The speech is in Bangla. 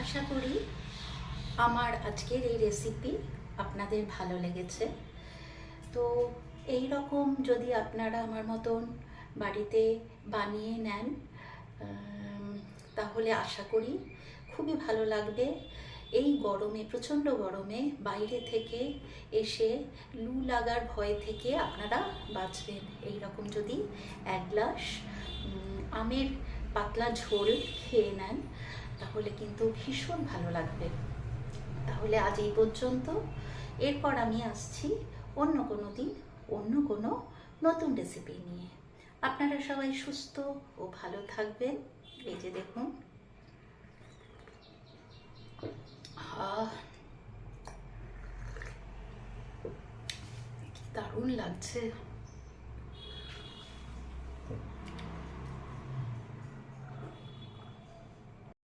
আশা করি আমার আজকের এই রেসিপি আপনাদের ভালো লেগেছে। তো এই রকম যদি আপনারা আমার মতন বাড়িতে বানিয়ে নেন তাহলে আশা করি খুবই ভালো লাগবে। এই গরমে, প্রচণ্ড গরমে বাইরে থেকে এসে লু লাগার ভয় থেকে আপনারা বাঁচবেন। এই রকম যদি এক গ্লাস আমের পাতলা ঝোল খেয়ে নেন তাহলে কিন্তু ভীষণ ভালো লাগবে। তাহলে আজ এই পর্যন্ত। এরপর আমি আসছি অন্য কোনো দিন অন্য কোনো নতুন রেসিপি নিয়ে। আপনারা সবাই সুস্থ ও ভালো থাকবেন। এই যে দেখুন, কি দারুণ লাগছে।